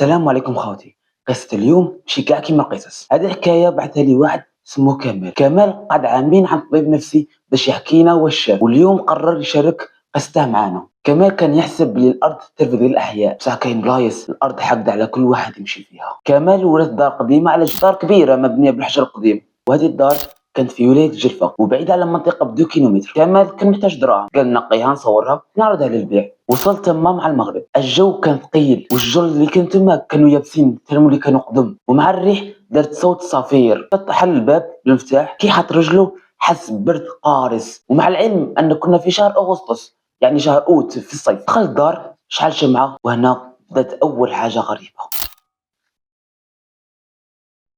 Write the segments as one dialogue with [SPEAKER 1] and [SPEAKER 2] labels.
[SPEAKER 1] السلام عليكم خوتي. قصة اليوم ماشي كاع كيما القصص. هذه الحكاية بعثها لي واحد اسمه كمال. كمال قعد عامين عند طبيب نفسي باش يحكينا واش شاف، واليوم قرر يشارك قصته معانا. كمال كان يحسب بلي الارض ترفد الاحياء، بصح كاين بلايص الارض حاقدة على كل واحد يمشي فيها. كمال ولد دار قديمة على جدار كبيرة مبنية بالحجر القديم، وهذه الدار كانت في ولاية جلفة وبعيدة على المنطقة ب2 كيلومتر. كمال كان محتاج دراهم، قال نقيها نصورها نعرضها للبيع. وصل تما مع المغرب، الجو كان ثقيل والجر اللي كان تما كانوا يابسين ترموا اللي كانوا قدم، ومع الريح دارت صوت صفير. فتح الباب بالمفتاح، كي حط رجله حس ببرد قارس، ومع العلم ان كنا في شهر اغسطس يعني شهر اوت في الصيف. دخل الدار شحال شمعة، وهنا بدات اول حاجة غريبة.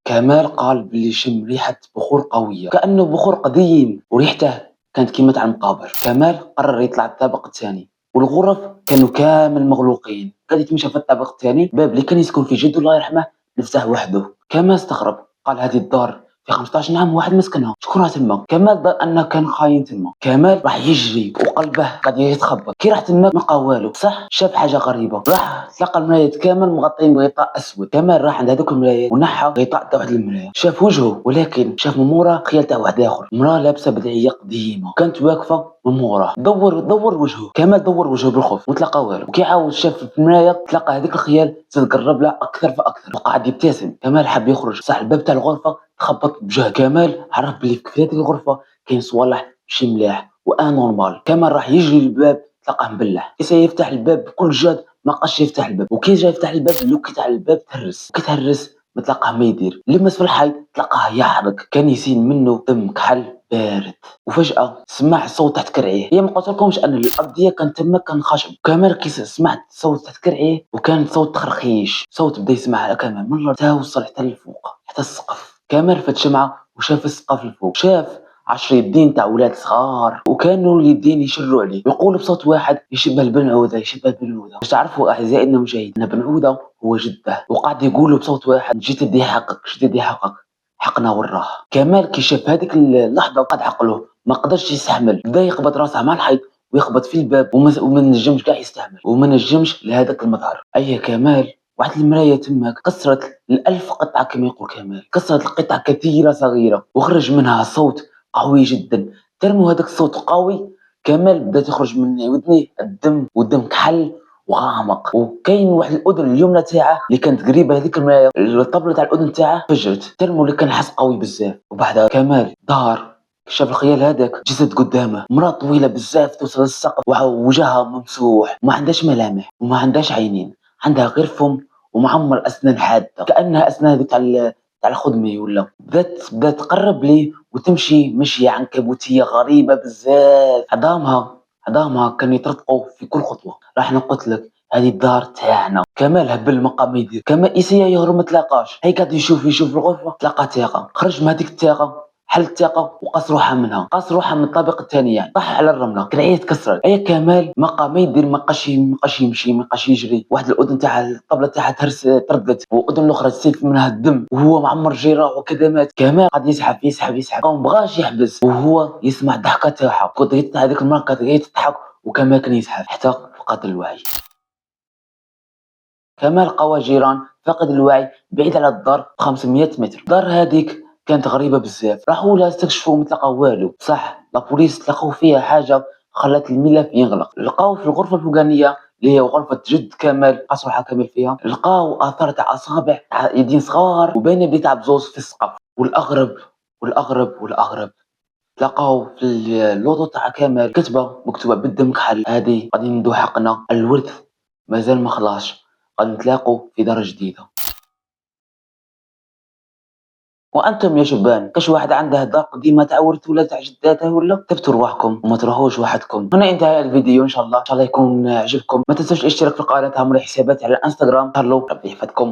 [SPEAKER 1] كمال قال بلي شم ريحة بخور قوية كأنه بخور قديم، وريحته كانت كيما تاع المقابر. كمال قرر يطلع الطابق الثاني، والغرف كانوا كامل مغلوقين. قال يتمشى في الطابق الثاني، الباب اللي كان يسكن فيه جدو الله يرحمه نفتح وحده. كمال استغرب، قال هذه الدار في 15 عام واحد مسكنها، شكون راه تما؟ كمال ظن انه كان خاين تما. كمال راح يجري وقلبه قاعد يتخبط. كي راح تما ما لقى والو، بصح شاف حاجه غريبه. راح تلقى المرايات كامل مغطين بغطاء اسود. كمال راح عند هذوك المرايات ونحى غطاء تاع واحد المرايه، شاف وجهه، ولكن شاف من مورا خيال تاع واحد اخر، مراه لابسه بدعيه قديمه كانت واقفه من مورا. دور وجهه. كمال دور وجهه بالخوف وما تلقى والو. كي عاود شاف في المرايه تلقى هذيك الخيال تقرب له اكثر فاكثر، وقعد يبتسم. كمال حب يخرج، صح الباب تاع الغرفه تخبط بجهد. كمال عرف بلي في هذيك الغرفه كاين صوالح ماشي ملاح وانورمال. كمال راح يجري للباب تلقاه مبلح. كي يفتح الباب بكل جهد ما بقاش يفتح الباب، وكي جا يفتح الباب اللوكي تاع الباب تهرس. كي تهرس ما تلقاه ما يدير، لمس في الحيط تلقاه يحرق، كان يسيل منه دم كحل بارد. وفجأة سمع صوت تحت كرعيه. هي ما قلت لكمش ان الارضيه كان تما كان خشب. كمال كي سمعت صوت تحت كرعيه وكان صوت تخرخيش، صوت بدا يسمع كمال من الارض تا وصل حتى للفوق حتى السقف. كمال فات شمعة وشاف السقف الفوق، شاف 10 يدين تاع ولاد صغار، وكانوا اليدين يشروا عليه ويقولوا بصوت واحد يشبه البنعوده يشبه البنعوده. باش تعرفوا اعزائي المشاهدين ان بنعوده هو جده، وقعد يقولوا بصوت واحد جيت بدي حقك جيت بدي حقك، حقنا وراه. كمال كي شاف هذيك اللحظه قد عقله ما قدرش يستحمل، بدا يخبط راسه مع الحيط ويخبط في الباب وما نجمش كاع يستحمل وما نجمش لهذاك المظهر. اي كمال واحد المرايه تماك كسرت ال1000 قطعه كما يقول كمال، كسرت القطع كثيره صغيره وخرج منها صوت قوي جدا. ترموا هذاك الصوت قوي، كمال بدا تخرج من ودنيه الدم، والدم كحل وغامق. وكاين واحد الاذن اليمنى تاعه اللي كانت قريبه هذيك المرايه، الطبله تاع الاذن تاعه فجرت. ترموا اللي كان حس قوي بزاف. وبعدها كمال دار شاف الخيال هذاك جسد قدامه، مراه طويله بزاف توصل للسقف وجهها ممسوح وما عندهاش ملامح وما عندهاش عينين، عندها غير فم ومعمر اسنان حاده كانها اسنان هذيك تاع الخدمي. ولا بدات تقرب ليه وتمشي مشيه عنكبوتيه غريبه بزاف. عظامها كانوا يطرطقوا في كل خطوه. راح نقول لك هذه الدار تاعنا. كمال هبل مقام ما يدير، كمال اسيا يهرب ما تلاقاش. هي قاعد يشوف في الغرفه تلاقى تاقه، خرج من هذيك التاقه، حل التاقه وقص روحها منها، قص روحها من الطابق الثاني يعني، طاح على الرمله كرعيه تكسرت. اي كمال ما ما يدير، ما بقاش يمشي، ما بقاش يجري. واحد الاذن تاع الطبله تاعها تردت، واذن الاخرى تسيل منها الدم، وهو معمر جراح وكدمات. كمال قاعد يسحب وما بغاش يحبس، وهو يسمع الضحكه تاعها. كنت هذيك المراه كانت تضحك وكمال كان يسحب حتى فقد الوعي. كمال قوى جيران فقد الوعي بعيد على الدار 500 متر. الدار هذيك كانت غريبه بزاف، راحوا لها استكشفوا ما تلقاو والو. صح لابوليس لقاو فيها حاجه خلات الملف ينغلق. لقاو في الغرفه الفوقانيه اللي هي غرفه جد كمال قصر كامل فيها، لقاو اثار تاع اصابع تاع يدين صغار وبين بلي تاع بزوز في السقف. والاغرب لقاو في اللوطو تاع كمال كتبه مكتوبه بالدم كحل: هذه غادي ندو حقنا، الورث مازال ما خلاص، غادي نتلاقوا في دار جديده. وانتم يا شبان كاش واحد عنده دار قديمه تاع ورث ولا تاع جداته؟ ولا كتبتوا رواحكم وما تروحوش وحدكم. هنا انتهى الفيديو، ان شاء الله يكون عجبكم. ما تنسوش الاشتراك في القناه، تعملوا حسابات على الانستغرام. ربي يحفظكم.